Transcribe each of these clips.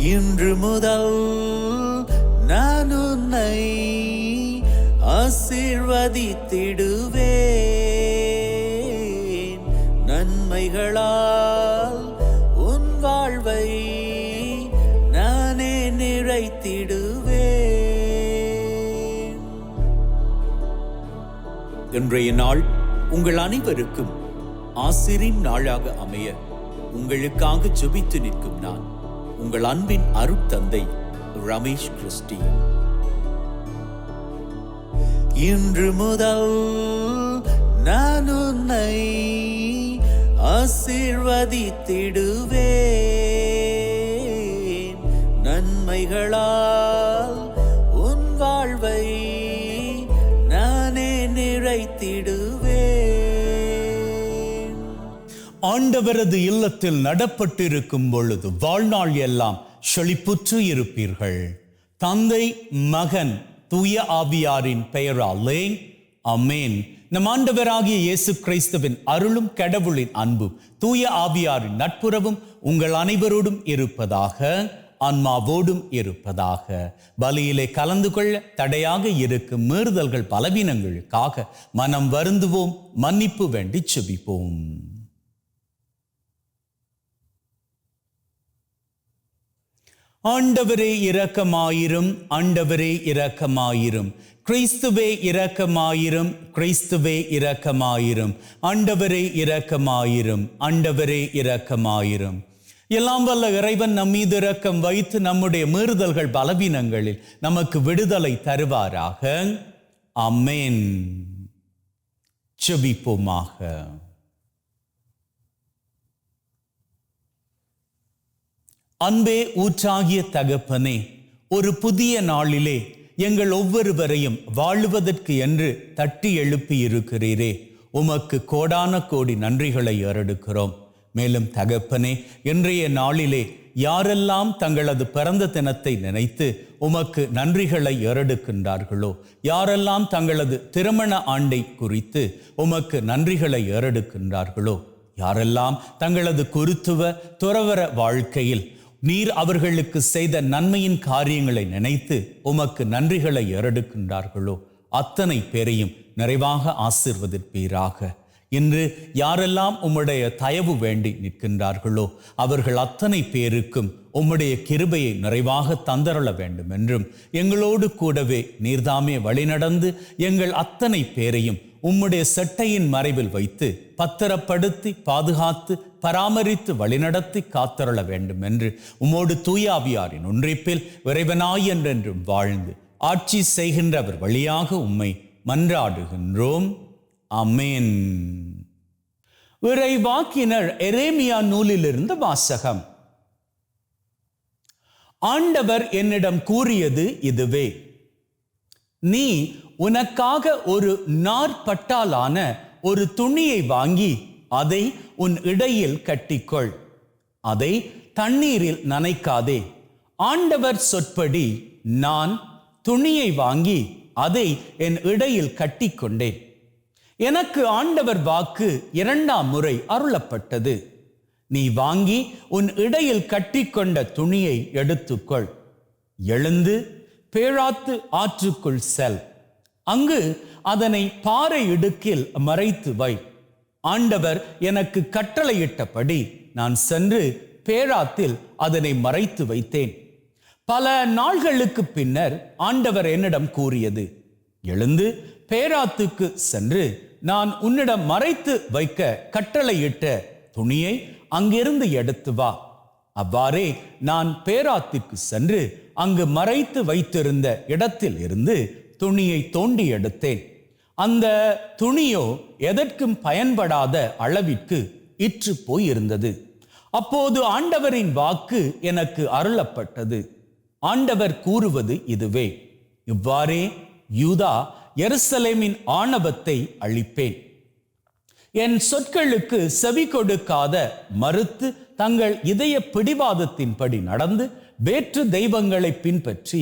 இன்று முதல் நான் உன்னை ஆசீர்வதித்திடுவேன். நன்மைகளால் உன் வாழ்வை நானே நிறைத்திடுவேன். இன்றைய நாள் உங்கள் அனைவருக்கும் ஆசிரின் நாளாக அமைய உங்களுக்காக ஜெபித்து நிற்கும் நான் உங்கள் அன்பின் அருட்தந்தை ரமேஷ் கிறிஸ்டி. இன்று முதல் நான் உன்னை ஆசீர்வதித்திடுவேன். நன்மைகளால் உன் வாழ்வை நானே நிறைத்திடுவேன். ஆண்டவரது இல்லத்தில் நடப்பட்டிருக்கும் பொழுது வாழ்நாள் எல்லாம் செழிப்புற்று இருப்பீர்கள். தந்தை, மகன், தூய ஆவியாரின் பெயராலே ஆமென். நம் ஆண்டவராகிய இயேசு கிறிஸ்துவின் அருளும் கடவுளின் அன்பும் தூய ஆவியாரின் நட்புறவும் உங்கள் அனைவரோடும் இருப்பதாக, ஆன்மாவோடும் இருப்பதாக. பலியிலே கலந்து கொள்ள தடையாக இருக்கும் மீறுதல்கள் பலவீனங்களுக்காக மனம் வருந்துவோம், மன்னிப்பு வேண்டி செபிப்போம். ஆண்டவரே இரக்கமாயிரும், ஆண்டவரே இரக்கமாயிரும். கிறிஸ்துவே இரக்கமாயிரும், கிறிஸ்துவே இரக்கமாயிரும். ஆண்டவரே இரக்கமாயிரும், ஆண்டவரே இரக்கமாயிரும். எல்லாம் வல்ல இறைவன் நம் மீது இரக்கம் வைத்து நம்முடைய மீறுதல்கள் பலவீனங்களில் நமக்கு விடுதலை தருவாராக. ஆமென். ஜெபிப்போமாக. அன்பே ஊற்றாகிய தகப்பனே, ஒரு புதிய நாளிலே எங்கள் ஒவ்வொருவரையும் வாழுவதற்கு என்று தட்டி எழுப்பி இருக்கிறீரே, உமக்கு கோடான கோடி நன்றிகளை ஏறெடுக்கிறோம். மேலும் தகப்பனே, இன்றைய நாளிலே யாரெல்லாம் தங்களது பிறந்த தினத்தை நினைத்து உமக்கு நன்றிகளை ஏறெடுக்கின்றார்களோ, யாரெல்லாம் தங்களது திருமண ஆண்டை குறித்து உமக்கு நன்றிகளை ஏறெடுக்கின்றார்களோ, யாரெல்லாம் தங்களது குருத்துவ துறவற வாழ்க்கையில் நீர் அவர்களுக்கு செய்த நன்மையின் காரியங்களை நினைத்து உமக்கு நன்றிகளை ஏறெடுக்கின்றார்களோ, அத்தனை பேரையும் நிறைவாக ஆசீர்வதிப்பீராக. இன்று யாரெல்லாம் உம்முடைய தயவு வேண்டி நிற்கின்றார்களோ, அவர்கள் அத்தனை பேருக்கும் உம்முடைய கிருபையை நிறைவாக தந்தரள வேண்டும் என்றும், எங்களோடு கூடவே நீர்தாமே வழிநடந்து எங்கள் அத்தனை பேரையும் உம்முடைய செட்டையின் மறைவில் வைத்து பத்திரப்படுத்தி பாதுகாத்து பராமரித்து வழிநடத்தி காத்தருள வேண்டும் என்று உம்மோடு தூயாவியாரின் ஒன்றிப்பில் இறைவனாய் என்றென்றும் வாழ்ந்து ஆட்சி செய்கின்றவர் வழியாக உம்மை மன்றாடுகின்றோம். ஆமென். இறைவாக்கினர் எரேமியா நூலிலிருந்து வாசகம். ஆண்டவர் என்னிடம் கூறியது இதுவே: நீ உனக்காக ஒரு நார்பட்டாலான ஒரு துணியை வாங்கி அதை உன் இடையில் கட்டிக்கொள். அதை தண்ணீரில் நனைக்காதே. ஆண்டவர் சொற்படி நான் துணியை வாங்கி அதை என் இடையில் கட்டிக்கொண்டேன். எனக்கு ஆண்டவர் வாக்கு 2ஆம் முறை அருளப்பட்டது. நீ வாங்கி உன் இடையில் கட்டிக்கொண்ட துணியை எடுத்துக்கொள். எழுந்து பேராத்து ஆற்றுக்குள் செல். அங்கு அதனை பாறை இடுக்கில் மறைத்து வை. ஆண்டவர் எனக்கு கட்டளையிட்டபடி நான் சென்று பேராத்தில் அதனை மறைத்து வைத்தேன். பல நாள்களுக்கு பின்னர் ஆண்டவர் என்னிடம் கூறியது: எழுந்து பேராத்துக்கு சென்று நான் உன்னிடம் மறைத்து வைக்க கட்டளையிட்ட துணியை அங்கிருந்து எடுத்து வா. அவ்வாறே நான் பேராத்திற்கு சென்று அங்கு மறைத்து வைத்திருந்த இடத்தில் இருந்து துணியை தோண்டி எடுத்தேன். அந்த துணியோ எதற்கும் பயன்படாத அளவிற்கு இற்று போயிருந்தது. அப்போது ஆண்டவரின் வாக்கு எனக்கு அருளப்பட்டது. ஆண்டவர் கூறுவது இதுவே: இவ்வாறே யூதா எருசலேமின் ஆணவத்தை அழிப்பேன். என் சொற்களுக்கு செவி கொடுக்காத மறுத்து தங்கள் இதய பிடிவாதத்தின்படி நடந்து வேற்று தெய்வங்களை பின்பற்றி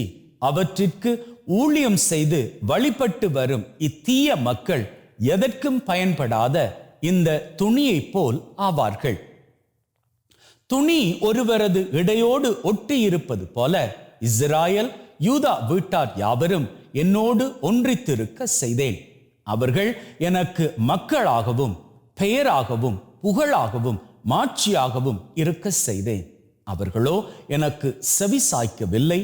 அவற்றிற்கு ஊழியம் செய்து வழிபட்டு வரும் இத்தீய மக்கள் எதற்கும் பயன்படாத இந்த துணியை போல் ஆவார்கள். துணி ஒருவரது இடையோடு ஒட்டி இருப்பது போல இஸ்ராயேல் யூதா வீட்டார் யாவரும் என்னோடு ஒன்றித்திருக்க செய்தேன். அவர்கள் எனக்கு மக்களாகவும் பெயராகவும் புகழாகவும் மாட்சியாகவும் இருக்க செய்தேன். அவர்களோ எனக்கு செவி சாய்க்கவில்லை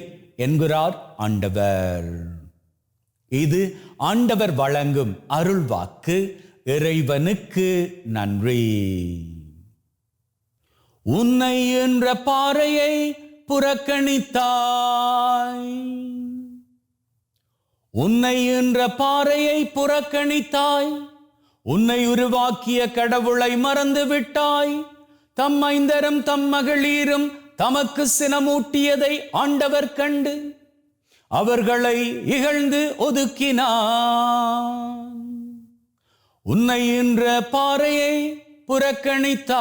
என்கிறார் ஆண்டவர். இது ஆண்டவர் வழங்கும் அருள்வாக்கு. இறைவனுக்கு நன்றி. உன்னை என்ற பாறையை புறக்கணித்தாய், உன்னை என்ற பாறையை புறக்கணித்தாய், உன்னை உருவாக்கிய கடவுளை மறந்து விட்டாய். தம் மைந்தரும் தம் மகளிரும் தமக்கு சினமூட்டியதை ஆண்டவர் கண்டு அவர்களை இகழ்ந்து ஒதுக்கினார். உன்னை என்ற பாறையை புறக்கணித்தாய்.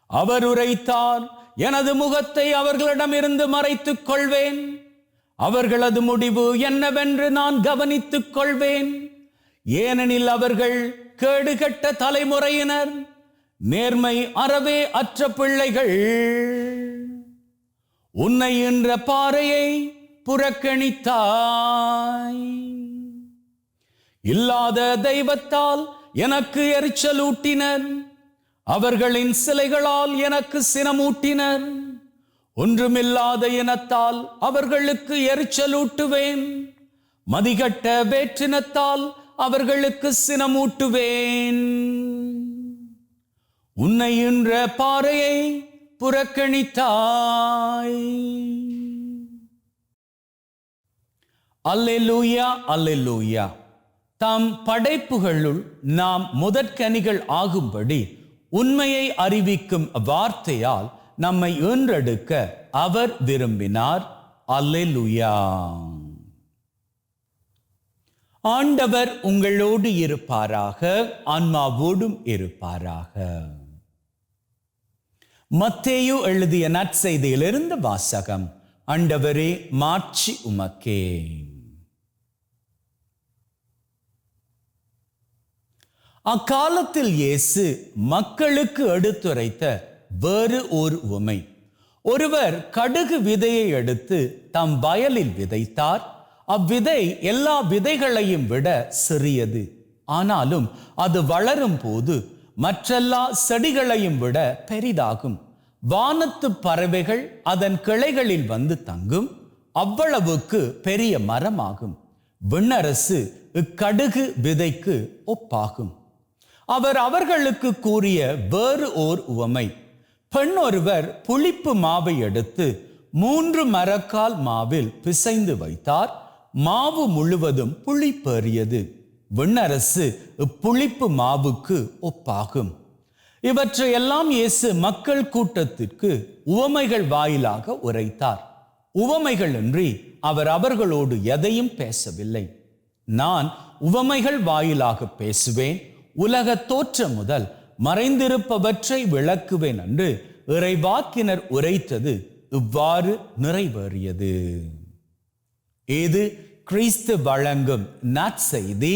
அவர் உரைத்தார், எனது முகத்தை அவர்களிடமிருந்து மறைத்துக் கொள்வேன். அவர்களது முடிவு என்னவென்று நான் கவனித்துக் கொள்வேன். ஏனெனில் அவர்கள் கேடுகட்ட தலைமுறையினர், நேர்மை அறவே அற்ற பிள்ளைகள். உன்னை என்ற பாறையை புறக்கணித்தாய். இல்லாத தெய்வத்தால் எனக்கு எரிச்சலூட்டினர், அவர்களின் சிலைகளால் எனக்கு சினமூட்டினர். ஒன்றுமில்லாத இனத்தால் அவர்களுக்கு எரிச்சலூட்டுவேன், மதிகட்ட வேற்றினத்தால் அவர்களுக்கு சினமூட்டுவேன். உன்னை என்ற பாறையை புறக்கணித்தாய். அல்லேலூயா, அல்லேலூயா. தம் படைப்புகளுள் நாம் முதற்கனிகள் ஆகும்படி உண்மையை அறிவிக்கும் வார்த்தையால் நம்மை ஈன்றெடுக்க அவர் விரும்பினார். அல்லேலூயா. ஆண்டவர் உங்களோடு இருப்பாராக, ஆன்மாவோடும் இருப்பாராக. மத்தேயு எழுதிய நற்செய்தியிலிருந்து வாசகம். ஆண்டவரே, மாட்சி உமக்கே. அக்காலத்தில் இயேசு மக்களுக்கு எடுத்துரைத்த வேறு ஒரு உவமை. ஒருவர் கடுகு விதையை எடுத்து தம் வயலில் விதைத்தார். அவ்விதை எல்லா விதைகளையும் விட சிறியது. ஆனாலும் அது வளரும் போது மற்றெல்லா செடிகளையும் விட பெரிதாகும். வானத்து பறவைகள் அதன் கிளைகளில் வந்து தங்கும். அவ்வளவுக்கு பெரிய மரமாகும். விண்ணரசு இக்கடுகு விதைக்கு ஒப்பாகும். அவர் அவர்களுக்கு கூறிய வேறு ஓர் உவமை. பெண் ஒருவர் புளிப்பு மாவை எடுத்து 3 மரக்கால் மாவில் பிசைந்து வைத்தார். மாவு முழுவதும் புளிப்பேறியது. விண்ணரசு இப்புளிப்பு மாவுக்கு ஒப்பாகும். இவற்றையெல்லாம் இயேசு மக்கள் கூட்டத்திற்கு உவமைகள் வாயிலாக உரைத்தார். உவமைகள் இன்றி அவர் அவர்களோடு எதையும் பேசவில்லை. நான் உவமைகள் வாயிலாக பேசுவேன், உலக தோற்றம் முதல் மறைந்திருப்பவற்றை விளக்குவேன் என்று இறைவாக்கினர் உரைத்தது இவ்வாறு நிறைவேறியது. இது கிறிஸ்து வழங்கும் நற்செய்தி.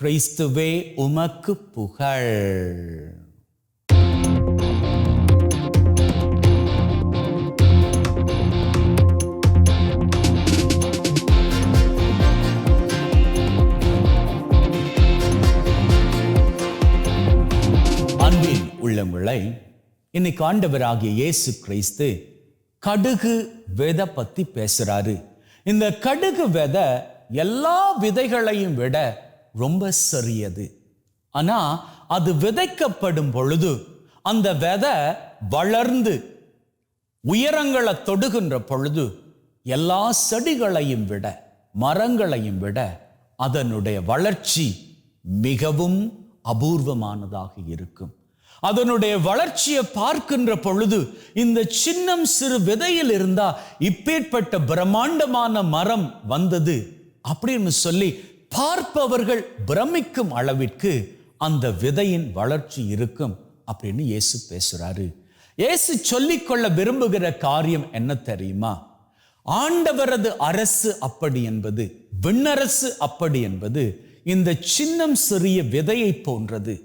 கிறிஸ்துவே உமக்கு புகழ். அன்பின் உள்ளங்களை, இன்னைக்கு ஆண்டவராகிய இயேசு கிறிஸ்து கடுகு விதை பத்தி பேசுறாரு. இந்த கடுகு விதை எல்லா விதைகளையும் விட ரொம்ப சிறியது. ஆனா அது விதைக்கப்படும் பொழுது அந்த விதை வளர்ந்து உயரங்களை தொடுகின்ற பொழுது எல்லா செடிகளையும் விட, மரங்களையும் விட அதனுடைய வளர்ச்சி மிகவும் அபூர்வமானதாக இருக்கும். அதனுடைய வளர்ச்சியை பார்க்கின்ற பொழுது இந்த சின்னம் சிறு விதையில் இருந்தா இப்பேற்பட்ட பிரம்மாண்டமான மரம் வந்தது அப்படின்னு சொல்லி பார்ப்பவர்கள் பிரமிக்கும் அளவிற்கு அந்த விதையின் வளர்ச்சி இருக்கும் அப்படின்னு இயேசு பேசுறாரு. இயேசு சொல்லிக்கொள்ள விரும்புகிற காரியம் என்ன தெரியுமா? ஆண்டவரது அரசு அப்படி என்பது, விண்ணரசு அப்படி என்பது இந்த சின்னம் சிறிய விதையை போன்றது.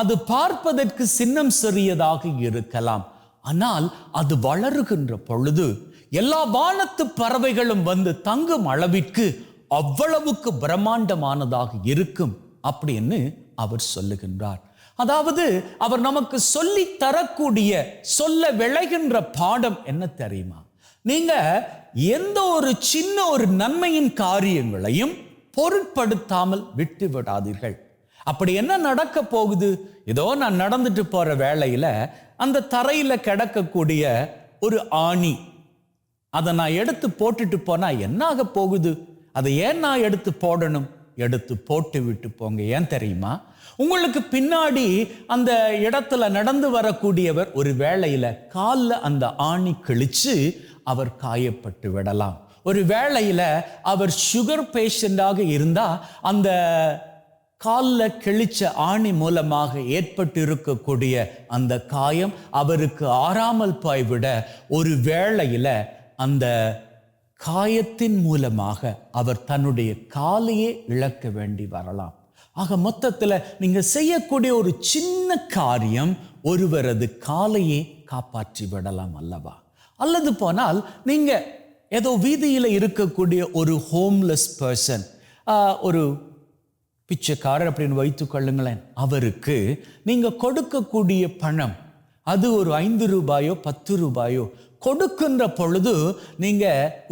அது பார்ப்பதற்கு சின்னம் சிறியதாக இருக்கலாம். ஆனால் அது வளருகின்ற பொழுது எல்லா வானத்து பறவைகளும் வந்து தங்கும் அளவிற்கு அவ்வளவுக்கு பிரம்மாண்டமானதாக இருக்கும் அப்படின்னு அவர் சொல்லுகின்றார். அதாவது அவர் நமக்கு சொல்லி தரக்கூடிய, சொல்ல விளைகின்ற பாடம் என்ன தெரியுமா? நீங்க எந்த ஒரு சின்ன ஒரு நன்மையின் காரியங்களையும் பொருட்படுத்தாமல் விட்டு விடாதீர்கள். அப்படி என்ன நடக்க போகுது? ஏதோ நான் நடந்துட்டு போற வேளையில அந்த தரையில கிடக்கக்கூடிய ஒரு ஆணி, அதை நான் எடுத்து போட்டுட்டு போனா என்ன ஆக போகுது? அதை ஏன் நான் எடுத்து போடணும்? எடுத்து போட்டு விட்டு போங்க. ஏன் தெரியுமா? உங்களுக்கு பின்னாடி அந்த இடத்துல நடந்து வரக்கூடியவர் ஒரு வேளையில காலில் அந்த ஆணி கிழிச்சு அவர் காயப்பட்டு விடலாம். ஒரு வேளையில அவர் சுகர் பேஷண்டாக இருந்தா அந்த காலில் கிழிச்ச ஆணி மூலமாக ஏற்பட்டு இருக்கக்கூடிய அந்த காயம் அவருக்கு ஆறாமல் போய்விட ஒரு வேளையில அந்த காயத்தின் மூலமாக அவர் தன்னுடைய காலையே இழக்க வேண்டி வரலாம். ஆக மொத்தத்தில் நீங்க செய்யக்கூடிய ஒரு சின்ன காரியம் ஒருவரது காலையே காப்பாற்றி விடலாம் அல்லவா? அல்லது போனால் நீங்க ஏதோ வீதியில் இருக்கக்கூடிய ஒரு ஹோம்லெஸ் பர்சன், ஒரு பிச்சைக்காரர் அப்படின்னு வைத்துக் கொள்ளுங்களேன், அவருக்கு நீங்க கொடுக்கக்கூடிய பணம் அது ஒரு 5 ரூபாயோ 10 ரூபாயோ கொடுக்கின்ற பொழுது நீங்க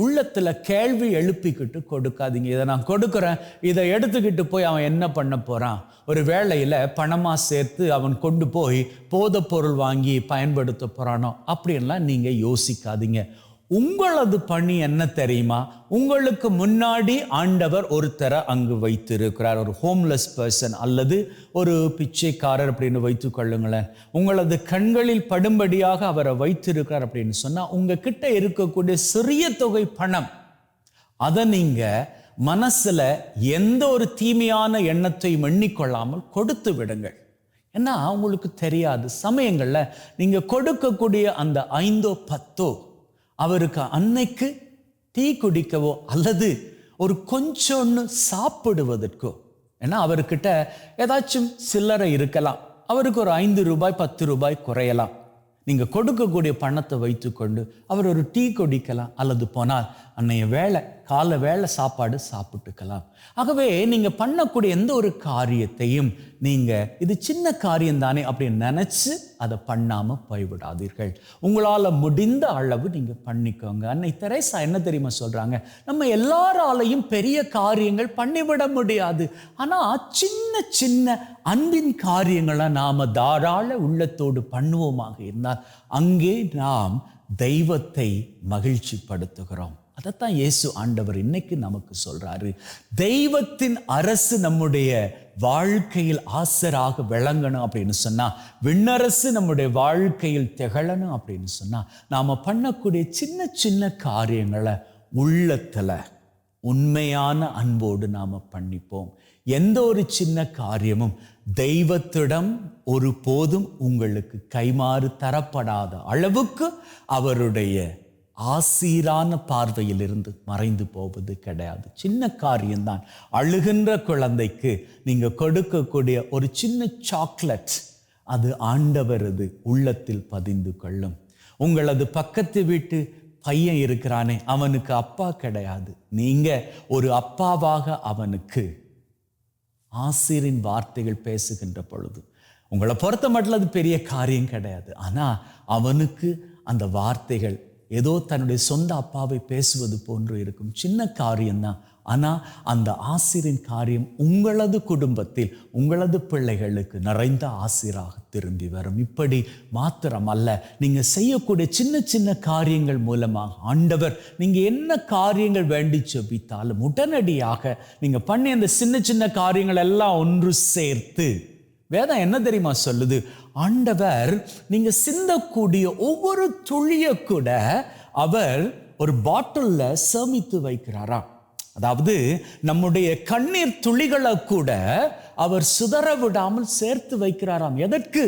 உள்ளத்துல கேள்வி எழுப்பிக்கிட்டு கொடுக்காதீங்க. இதை நான் கொடுக்குறேன், இதை எடுத்துக்கிட்டு போய் அவன் என்ன பண்ண போறான்? ஒரு வேளையில பணமா சேர்த்து அவன் கொண்டு போய் போதைப் பொருள் வாங்கி பயன்படுத்த போறானோ அப்படின்லாம் நீங்க யோசிக்காதீங்க. உங்களது பணி என்ன தெரியுமா? உங்களுக்கு முன்னாடி ஆண்டவர் ஒருத்தரை அங்கு வைத்திருக்கிறார். ஒரு ஹோம்லெஸ் பர்சன் அல்லது ஒரு பிச்சைக்காரர் அப்படின்னு வைத்துக் கொள்ளுங்களேன். உங்களது கண்களில் படும்படியாக அவரை வைத்திருக்கிறார் அப்படின்னு சொன்னா உங்ககிட்ட இருக்கக்கூடிய சிறிய தொகை பணம், அதை நீங்க மனசுல எந்த ஒரு தீமையான எண்ணத்தையும் எண்ணிக்கொள்ளாமல் கொடுத்து விடுங்கள். ஏன்னா உங்களுக்கு தெரியாது, சமயங்கள்ல நீங்க கொடுக்கக்கூடிய அந்த 5 10 அவருக்கு அன்னைக்கு டீ குடிக்கவோ அல்லது ஒரு கொஞ்சோன்னு சாப்பிடுவதற்கோ, ஏன்னா அவர்கிட்ட ஏதாச்சும் சில்லறை இருக்கலாம், அவருக்கு ஒரு 5 ரூபாய் 10 ரூபாய் குறையலாம். நீங்க கொடுக்கக்கூடிய பணத்தை வைத்துக்கொண்டு அவர் ஒரு டீ குடிக்கலாம், அல்லது போனால் அன்னைய வேளை காலை வேளை சாப்பாடு சாப்பிட்டுக்கலாம். ஆகவே நீங்க பண்ணக்கூடிய எந்த ஒரு காரியத்தையும் நீங்க இது சின்ன காரியம் தானே அப்படின்னு நினைச்சு அதை பண்ணாம போய்விடாதீர்கள். உங்களால முடிந்த அளவு நீங்க பண்ணிக்கோங்க. அன்னை தெரேசா என்ன தெரியுமா சொல்றாங்க? நம்ம எல்லாராலையும் பெரிய காரியங்கள் பண்ணிவிட முடியாது, ஆனா சின்ன சின்ன அன்பின் காரியங்களை நாம தாராள உள்ளத்தோடு பண்ணுவோமாக இருந்தால் அங்கே நாம் தெய்வத்தை மகிழ்ச்சி படுத்துகிறோம். அதைத்தான் இயேசு ஆண்டவர் இன்னைக்கு நமக்கு சொல்றாரு. தெய்வத்தின் அரசு நம்முடைய வாழ்க்கையில் ஆசராக விளங்கணும் அப்படின்னு சொன்னா, விண்ணரசு நம்முடைய வாழ்க்கையில் திகழணும் அப்படின்னு சொன்னா, நாம பண்ணக்கூடிய சின்ன சின்ன காரியங்களை உள்ளத்துல உண்மையான அன்போடு நாம பண்ணிப்போம். எந்த ஒரு சின்ன காரியமும் தெய்வத்திடம் ஒரு போதும் உங்களுக்கு கைமாறு தரப்படாத அளவுக்கு அவருடைய ஆசீரான பார்வையிலிருந்து மறைந்து போவது கிடையாது. சின்ன காரியம்தான். அழுகின்ற குழந்தைக்கு நீங்க கொடுக்கக்கூடிய ஒரு சின்ன சாக்லேட், அது ஆண்டவரது உள்ளத்தில் பதிந்து கொள்ளும். உங்களது பக்கத்து வீட்டு பையன் இருக்கிறானே, அவனுக்கு அப்பா கிடையாது, நீங்க ஒரு அப்பாவாக அவனுக்கு ஆசீரின் வார்த்தைகள் பேசுகின்ற பொழுது உங்களை பொறுத்த மட்டும் அது பெரிய காரியம் கிடையாது. ஆனா அவனுக்கு அந்த வார்த்தைகள் ஏதோ தன்னுடைய சொந்த அப்பாவை பேசுவது போன்று இருக்கும். சின்ன காரியம்தான். ஆனா அந்த ஆசீரின் காரியம் உங்களது குடும்பத்தில் உங்களது பிள்ளைகளுக்கு நிறைந்த ஆசீராக திரும்பி வரும். இப்படி மாத்திரம் அல்ல, நீங்க செய்யக்கூடிய சின்ன சின்ன காரியங்கள் மூலமாக ஆண்டவர் நீங்க என்ன காரியங்கள் வேண்டி ஜெபித்தாலும் உடனடியாக நீங்க பண்ணி அந்த சின்ன சின்ன காரியங்கள் எல்லாம் ஒன்று சேர்த்து, வேதம் என்ன தெரியுமா சொல்லுது? ஆண்டவர் நீங்க சிந்தக்கூடிய ஒவ்வொரு துளிய கூட அவர் ஒரு பாட்டில்ல சேமித்து வைக்கிறாராம். அதாவது நம்முடைய கண்ணீர் துளிகளை கூட அவர் சிதற விடாமல் சேர்த்து வைக்கிறாராம். எதற்கு?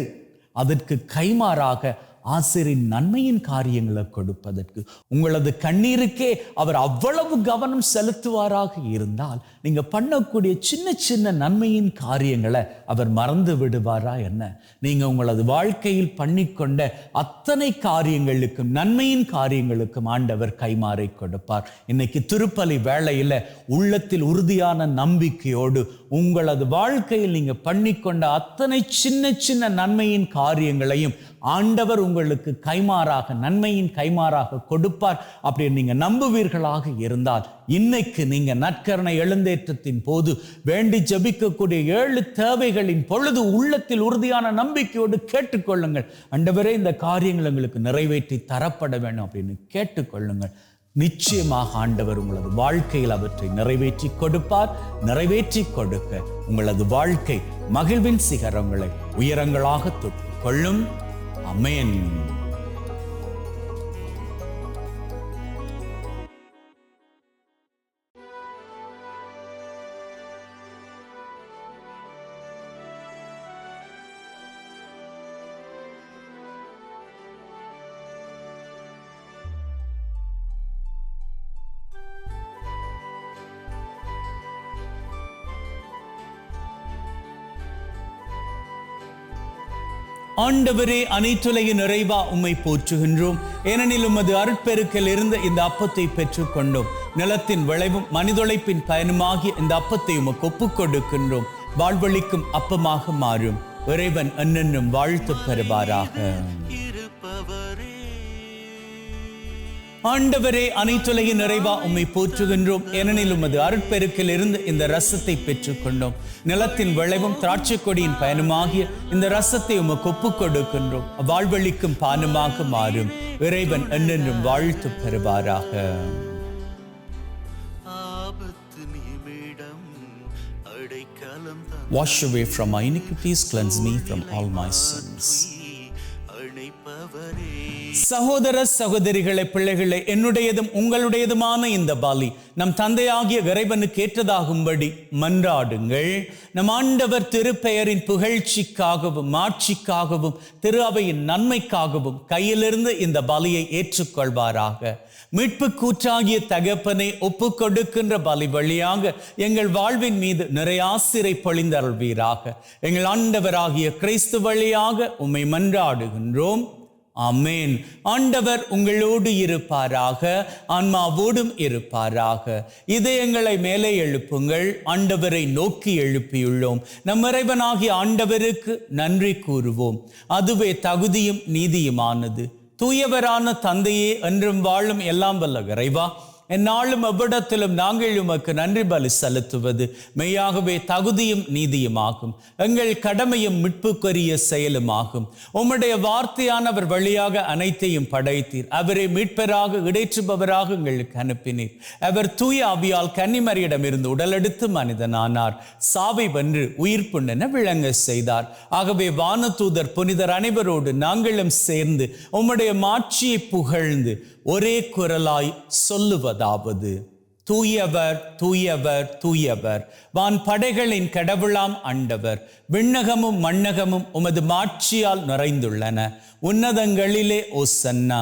அதற்கு கைமாறாக ஆசிரின் நன்மையின் காரியங்களை கொடுப்பதற்கு. உங்களது கண்ணீருக்கே அவர் அவ்வளவு கவனம் செலுத்துவாராக இருந்தால் நீங்க பண்ணக்கூடிய சின்ன சின்ன நன்மையின் காரியங்களை அவர் மறந்து விடுவாரா என்ன? நீங்க உங்களது வாழ்க்கையில் பண்ணிக்கொண்ட அத்தனை காரியங்களுக்கும் நன்மையின் காரியங்களுக்கும் ஆண்டவர் கைமாறை கொடுப்பார். இன்னைக்கு திருப்பலி வேளையில உள்ளத்தில் உறுதியான நம்பிக்கையோடு உங்களது வாழ்க்கையில் நீங்க பண்ணிக்கொண்ட அத்தனை சின்ன சின்ன நன்மையின் காரியங்களையும் ஆண்டவர் உங்களுக்கு கைமாறாக நன்மையின் கைமாறாக கொடுப்பார் அப்படின்னு நீங்க நம்புவீர்களாக இருந்தால் இன்னைக்கு நீங்க நற்கரணை எழுந்தேற்றத்தின் போது வேண்டி ஜெபிக்கக்கூடிய 7 தேவைகளின் பொழுது உள்ளத்தில் உறுதியான நம்பிக்கையோடு கேட்டுக்கொள்ளுங்கள். ஆண்டவரே இந்த காரியங்கள் எங்களுக்கு நிறைவேற்றி தரப்பட வேண்டும் அப்படின்னு கேட்டுக்கொள்ளுங்கள். நிச்சயமாக ஆண்டவர் உங்களது வாழ்க்கையில் அவற்றை நிறைவேற்றி கொடுப்பார். நிறைவேற்றி கொடுக்க உங்களது வாழ்க்கை மகிழ்வின் சிகரங்களை உயரங்களாக தொட்டுக் கொள்ளும். ஆமென். ஆண்டவரே, அனைத்துலக நிறைவா உம்மை போற்றுகின்றோம். ஏனெனில் உமது அருட்பெருக்கில் இருந்த இந்த அப்பத்தை பெற்றுக் கொண்டோம். நிலத்தின் விளைவும் மனிதொழைப்பின் பயனுமாகிய இந்த அப்பத்தை உமக்கு ஒப்புக் கொடுக்கின்றோம். வாழ்வளிக்கும் அப்பமாக மாறும். இறைவன் என்னென்னும் வாழ்த்து பெறுவாராக. ஆண்டவரே, அனைத்துலக நிறைவா உம்மை போற்றுகின்றோம். ஏனெனில் உமது அருட்பெருக்கில் இருந்து இந்த ரசத்தை பெற்றுக் கொண்டோம். நிலத்தின் விளைவும் திராட்சை கொடியின் பயனுமாகிய இந்த ரசத்தை உமக்கு ஒப்புக் கொடுக்கின்றோம். வாழ்வளிக்கும் பானமாக மாறும். இறைவன் என்னென்றும் வாழ்த்து பெறுவாராக. Wash away from my iniquities, cleanse me from all my sins. சகோதர சகோதரிகளை, பிள்ளைகளை, என்னுடையதும் உங்களுடையதுமான இந்த பலி நம் தந்தையாகிய இறைவனுக்கு ஏற்றதாகும்படி மன்றாடுங்கள். நம் ஆண்டவர் திருப்பெயரின் புகழ்ச்சிக்காகவும் மாட்சிக்காகவும் திரு அவையின் நன்மைக்காகவும் கையிலிருந்து இந்த பலியை ஏற்றுக்கொள்வாராக. மீட்பு கூற்றாகிய தகப்பனை ஒப்பு கொடுக்கின்ற பலி வழியாக எங்கள் வாழ்வின் மீது நிறைய ஆசிரை பொழிந்தருள்வீராக. எங்கள் ஆண்டவராகிய கிறிஸ்து வழியாக உம்மை மன்றாடுகின்றோம். ஆமென். ஆண்டவர் உங்களோடு இருப்பாராக, ஆன்மாவோடும் இருப்பாராக. இதயங்களை மேலே எழுப்புங்கள். ஆண்டவரை நோக்கி எழுப்பியுள்ளோம். நம் இறைவனாகிய ஆண்டவருக்கு நன்றி கூறுவோம். அதுவே தகுதியும் நீதியுமானது. தூயவரான தந்தையே, என்றும் வாழும் எல்லாம் வல்ல இறைவா, எந்நாளும் எவ்விடத்திலும் நாங்கள் உமக்கு நன்றி பலி செலுத்துவது மெய்யாகவே தகுதியும் நீதியுமாகும். எங்கள் கடமையும் மீட்புக்குரிய செயலுமாகும். உம்முடைய வார்த்தையானவர் வழியாக அனைத்தையும் படைத்தீர். அவரை மீட்பராக இடைற்றுபவராக எங்களுக்கு அனுப்பினீர். அவர் தூய ஆவியால் கன்னிமரியிடமிருந்து உடலெடுத்து மனிதனானார். சாவை வென்று உயிர்ப்புண்ணென விளங்க செய்தார். ஆகவே வானதூதர் புனிதர் அனைவரோடு நாங்களும் சேர்ந்து உம்முடைய மாட்சியை புகழ்ந்து ஒரே குரலாய் சொல்லுவதாவது: தூயவர் தூயவர் தூயவர், வான் படைகளின் கடவுளாம் ஆண்டவர். விண்ணகமும் மண்ணகமும் உமது மாட்சியால் நிறைந்துள்ளன. உன்னதங்களிலே ஓசன்னா.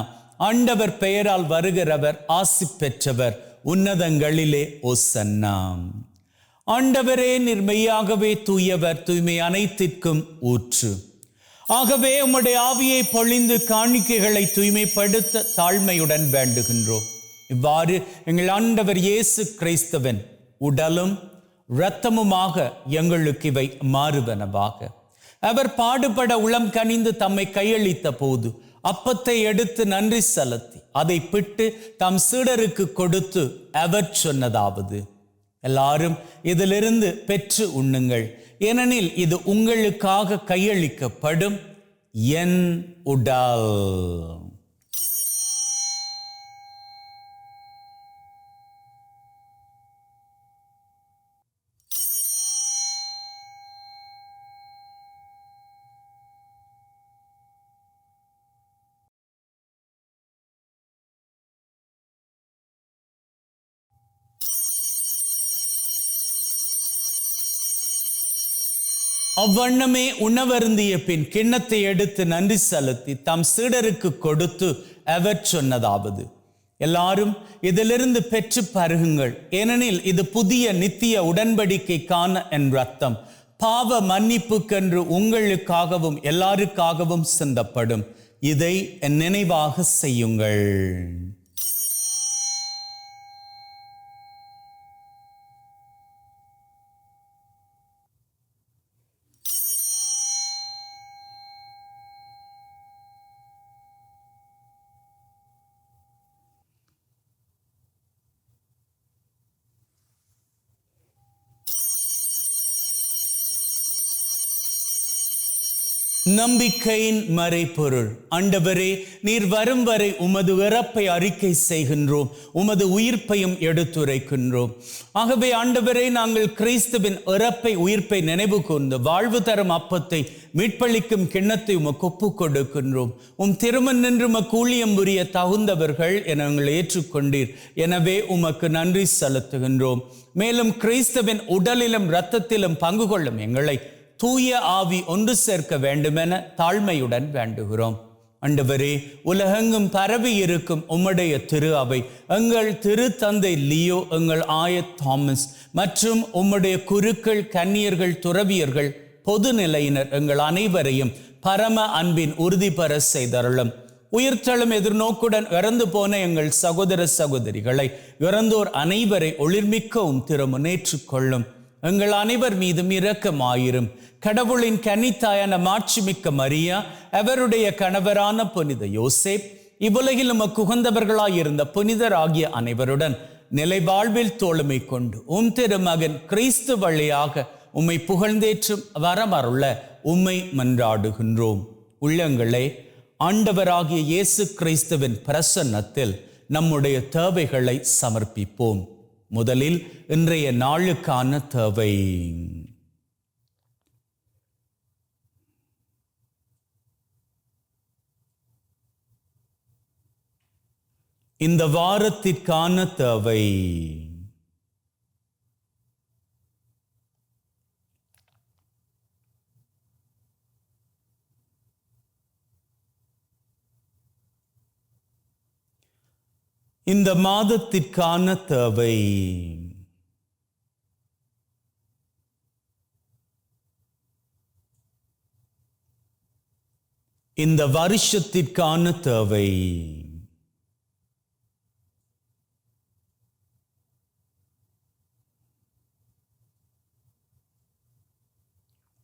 ஆண்டவர் பெயரால் வருகிறவர் ஆசி பெற்றவர். உன்னதங்களிலே ஓசன்னா. ஆண்டவரே, நிர்மையாகவே தூயவர், தூய்மை அனைத்திற்கும் ஊற்று. ஆகவே உம்முடைய ஆவியை பொழிந்து காணிக்கைகளை தூய்மைப்படுத்த தாழ்மையுடன் வேண்டுகின்றோம். இவ்வாறு எங்கள் ஆண்டவர் இயேசு கிறிஸ்துவின் உடலும் இரத்தமுமாக எங்களுக்கு இவை மாறுவனவாக. அவர் பாடுபட உளம் கனிந்து தம்மை கையளித்த போது அப்பத்தை எடுத்து நன்றி செலுத்தி அதை பிட்டு தம் சீடருக்கு கொடுத்து அவர் சொன்னதாவது: எல்லாரும் இதிலிருந்து பெற்று உண்ணுங்கள், ஏனெனில் இது உங்களுக்காக கையளிக்கப்படும் என் உடல். அவ்வண்ணமே உணவருந்திய பின் கிண்ணத்தை எடுத்து நன்றி செலுத்தி தம் சீடருக்கு கொடுத்து அவர் சொன்னதாவது, எல்லாரும் இதிலிருந்து பெற்று பருகுங்கள், ஏனெனில் இது புதிய நித்திய உடன்படிக்கைக்கான என் ரத்தம், பாவ மன்னிப்புக்கென்று உங்களுக்காகவும் எல்லாருக்காகவும் சிந்தப்படும். இதை என் நினைவாக செய்யுங்கள். நம்பிக்கையின் மறைபொருள். ஆண்டவரே, நீர் வரும் வரை உமது இறப்பை அறிக்கை செய்கின்றோம், உமது உயிர்ப்பையும் எடுத்துரைக்கின்றோம். ஆகவே ஆண்டவரே, நாங்கள் கிறிஸ்துவின் இறப்பை உயிர்ப்பை நினைவு கூர்ந்து வாழ்வு தரும் அப்பத்தை மீட்பளிக்கும் கிண்ணத்தை உமக்கு ஒப்புக் கொடுக்கின்றோம். திருமண் நின்று உமக்கு ஊழியம் புரிய தகுந்தவர்கள் என நாங்கள் ஏற்றுக்கொண்டீர். எனவே உமக்கு நன்றி செலுத்துகின்றோம். மேலும் கிறிஸ்துவின் உடலிலும் இரத்தத்திலும் பங்கு கொள்ளும் எங்களை தூய ஆவி ஒன்று சேர்க்க வேண்டுமென தாழ்மையுடன் வேண்டுகிறோம். ஆண்டவரே, உலகெங்கும் பரவி இருக்கும் உம்முடைய திரு அவை, எங்கள் திரு தந்தை லியோ, எங்கள் ஆயர் தாமஸ் மற்றும் உம்முடைய குருக்கள், கன்னியர்கள், துறவியர்கள், பொதுநிலையினர் எங்கள் அனைவரையும் பரம அன்பின் உறுதி பெற செய்தருளும். உயிர்த்தெழும் எதிர்நோக்குடன் இறந்து போன எங்கள் சகோதர சகோதரிகளை, இறந்தோர் அனைவரை ஒளிர்மிக்கவும் திருமுன்னேற்றுக் கொள்ளும். எங்கள் அனைவர் மீதும் இரக்கமாயிரும். கடவுளின் கன்னித்தாயான மாட்சிமிக்க மரியா, அவருடைய கணவரான புனித யோசேப், இவ்வுலகில் உமக்கு உகந்தவர்களாயிருந்த புனிதர் ஆகிய அனைவருடன் நிலை வாழ்வில் தோழமை கொண்டு திருமகன் கிறிஸ்து வழியாக உம்மை புகழ்ந்தேற்றும் வரமருள உம்மை மன்றாடுகின்றோம். உள்ளங்களே, ஆண்டவராகிய இயேசு கிறிஸ்துவின் பிரசன்னத்தில் நம்முடைய தேவைகளை சமர்ப்பிப்போம். முதலில் இன்றைய நாளுக்கான தேவை. இந்த வாரத்திற்கான தேவை. இந்த மாதத்திற்கான தேவை. இந்த வருஷத்திற்கான தேவை.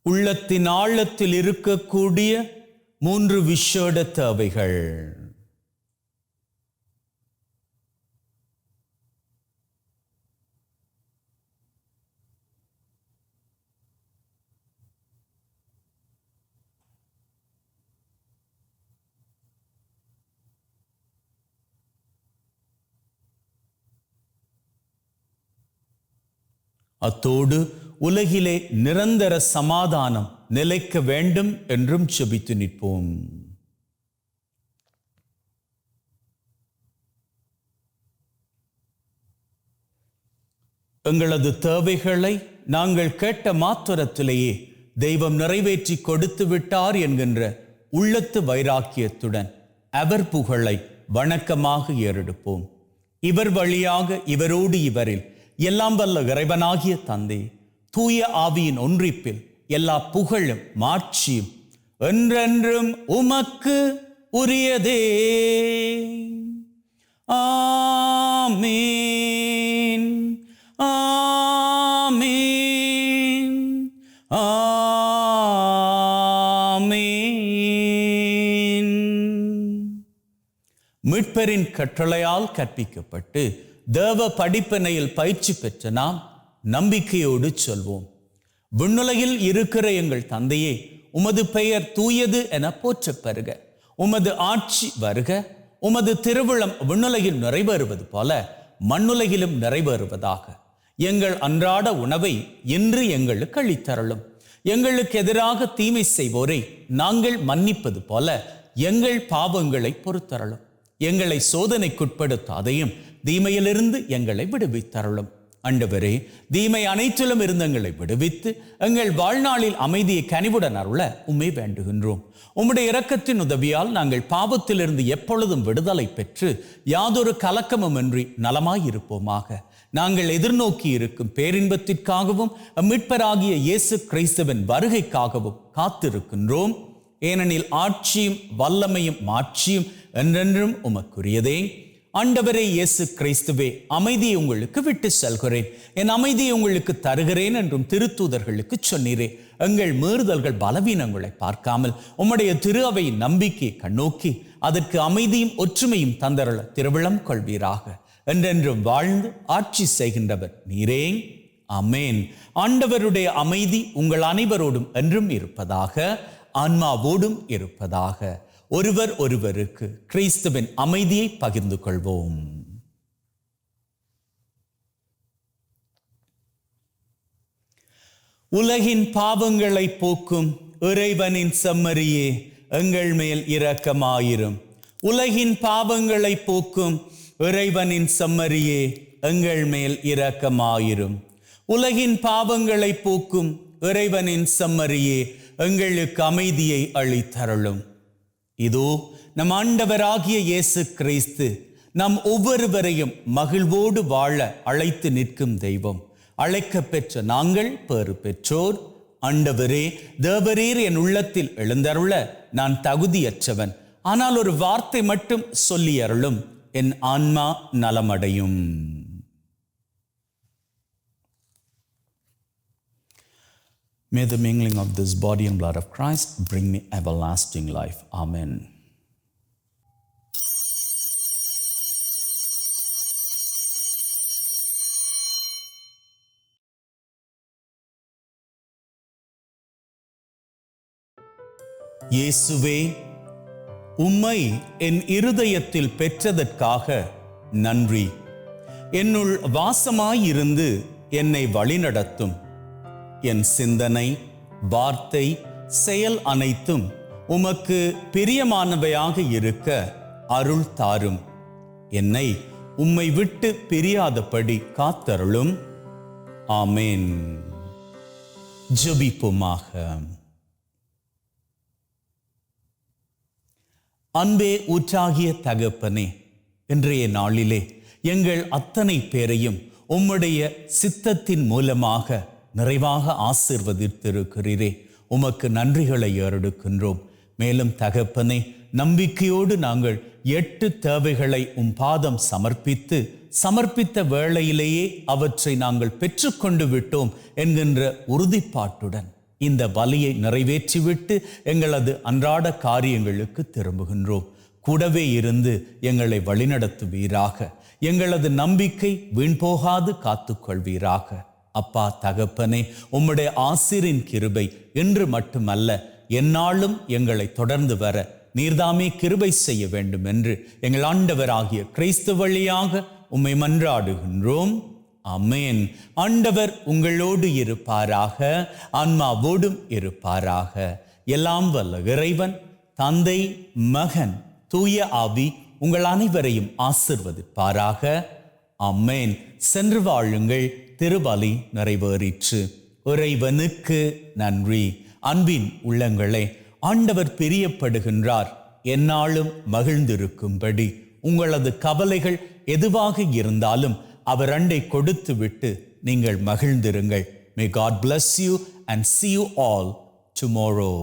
உள்ளத்தின் ஆழத்தில் இருக்கக்கூடிய 3 விசேட தேவைகள். அத்தோடு உலகிலே நிரந்தர சமாதானம் நிலைக்க வேண்டும் என்றும் ஜெபித்து நிற்போம். எங்களது தேவைகளை நாங்கள் கேட்ட மாத்திரத்திலேயே தெய்வம் நிறைவேற்றி கொடுத்து விட்டார் என்கின்ற உள்ளத்து வைராக்கியத்துடன் அவர் புகழை வணக்கமாக ஏறெடுப்போம். இவர் வழியாக, இவரோடு, இவரில் எல்லாம் வல்ல இறைவனாகிய தந்தை, தூய ஆவியின் ஒன்றிப்பில் எல்லா புகழும் மாட்சியும் என்றென்றும் உமக்கு உரியதே. ஆமீன், ஆமீன், ஆமீன். மீட்பரின் கட்டளையால் கற்பிக்கப்பட்டு தேவ படிப்பினையில் பயிற்சி பெற்ற நாம் நம்பிக்கையோடு சொல்வோம். விண்ணுலகில் இருக்கிற எங்கள் தந்தையே, உமது பெயர் தூயது என போற்றப் பெறுக. உமது ஆட்சி வருக. உமது திருவுளம் விண்ணுலகில் நிறைவேறுவது போல மண்ணுலகிலும் நிறைவேறுவதாக. எங்கள் அன்றாட உணவை இன்று எங்களுக்கு அளித்தருளும். எங்களுக்கு எதிராக தீமை செய்வோரை நாங்கள் மன்னிப்பது போல எங்கள் பாவங்களை பொறுத்தருளும். எங்களை சோதனைக்குட்படுத்தாதையும் தீமையிலிருந்து எங்களை விடுவித்தருளும். ஆண்டவரே, தீமை அனைத்திலும் இருந்து எங்களை விடுவித்து எங்கள் வாழ்நாளில் அமைதியை கனிவுடன் அருள உம்மை வேண்டுகின்றோம். உம்முடைய இரக்கத்தின் உதவியால் நாங்கள் பாவத்திலிருந்து எப்பொழுதும் விடுதலை பெற்று யாதொரு கலக்கமுமின்றி நலமாயிருப்போமாக. நாங்கள் எதிர்நோக்கி இருக்கும் பேரின்பத்திற்காகவும் மீட்பராகிய இயேசு கிறிஸ்துவின் வருகைக்காகவும் காத்திருக்கின்றோம். ஏனெனில் ஆட்சியும் வல்லமையும் மாட்சியும் என்றென்றும் உமக்குரியதே. ஆண்டவரே இயேசு கிறிஸ்துவே, அமைதியை உங்களுக்கு விட்டு செல்கிறேன், என் அமைதியை உங்களுக்கு தருகிறேன் என்றும் திருத்தூதர்களுக்கு சொன்னீரே. எங்கள் மீறுதல்கள் பலவீனங்களை பார்க்காமல் உம்முடைய திரு அவையின் நம்பிக்கையை கண்ணோக்கி அதற்கு அமைதியும் ஒற்றுமையும் தந்தருள திருவிழம் கொள்வீராக. என்றென்றும் வாழ்ந்து ஆட்சி செய்கின்றவர் நீரே. ஆமேன். ஆண்டவருடைய அமைதி உங்கள் அனைவரோடும் என்றும் இருப்பதாக, ஆன்மாவோடும் இருப்பதாக. ஒருவர் ஒருவருக்கு கிறிஸ்துவின் அமைதியை பகிர்ந்து கொள்வோம். உலகின் பாவங்களை போக்கும் இறைவனின் செம்மறியே, எங்கள் மேல் இரக்கமாயிரும். உலகின் பாவங்களை போக்கும் இறைவனின் செம்மறியே, எங்கள் மேல் இரக்கமாயிரும். உலகின் பாவங்களை போக்கும் இறைவனின் செம்மறியே, எங்களுக்கு அமைதியை அளித்தருளும். இதோ நம் ஆண்டவராகிய இயேசு கிறிஸ்து நம் ஒவ்வொருவரையும் மகிழ்வோடு வாழ அழைத்து நிற்கும் தெய்வம். அழைக்க பெற்ற நாங்கள் பேறு பெற்றோர். ஆண்டவரே, தேவரீர் என் உள்ளத்தில் எழுந்தருள நான் தகுதியற்றவன், ஆனால் ஒரு வார்த்தை மட்டும் சொல்லி அருளும், என் ஆன்மா நலமடையும். May the mingling of this body and blood of Christ bring me everlasting life. Amen. இயேசுவே, உம்மை என் இருதயத்தில் பெற்றதற்காக நன்றி. என்னுள் வாசமாயிருந்து என்னை வழிநடத்தும். என் சிந்தனை, வார்த்தை, செயல் அனைத்தும் உமக்கு பிரியமானவையாக இருக்க அருள் தாரும். என்னை உம்மை விட்டு பிரியாதபடி காத்தருளும். ஆமேன். ஜெபிப்போமாக. அன்பே ஊற்றாகிய தகப்பனே, இன்றைய நாளிலே எங்கள் அத்தனை பேரையும் உம்முடைய சித்தத்தின் மூலமாக நிறைவாக ஆசீர்வதித்திருக்கிறீரே. உமக்கு நன்றிகளை ஏறெடுக்கின்றோம். மேலும் தகப்பனே, நம்பிக்கையோடு நாங்கள் 8 தேவைகளை பாதம் சமர்ப்பித்த வேளையிலேயே அவற்றை நாங்கள் பெற்றுக்கொண்டு விட்டோம் என்கின்ற உறுதிப்பாட்டுடன் இந்த பலியை நிறைவேற்றிவிட்டு எங்களது அன்றாட காரியங்களுக்கு திரும்புகின்றோம். கூடவே இருந்து எங்களை வழிநடத்துவீராக. எங்களது நம்பிக்கை வீண் போகாது காத்துக்கொள்வீராக. அப்பா தகப்பனே, உம்முடைய ஆசீரின் கிருபை இன்று மட்டுமல்ல எந்நாளும் எங்களை தொடர்ந்து வர நீர்தாமே கிருபை செய்ய வேண்டும் என்று எங்கள் ஆண்டவராகிய கிறிஸ்து வழியாக உம்மை மன்றாடுகின்றோம். ஆமென். ஆண்டவர் உங்களோடு இருப்பாராக, ஆன்மாவோடும் இருப்பாராக. எல்லாம் வல்ல இறைவன் தந்தை, மகன், தூய ஆவி உங்கள் அனைவரையும் ஆசீர்வதிப்பாராக. ஆமென். சென்று வாழுங்கள். திருபலி நிறைவேறிற்று. இறைவனுக்கு நன்றி. அன்பின் உள்ளங்களே, ஆண்டவர் பிரியப்படுகின்றார். எந்நாளும் மகிழ்ந்திருக்கும்படி உங்களது கவலைகள் எதுவாக இருந்தாலும் அவர் அண்டை கொடுத்து விட்டு நீங்கள் மகிழ்ந்திருங்கள். May God bless you and see you all tomorrow.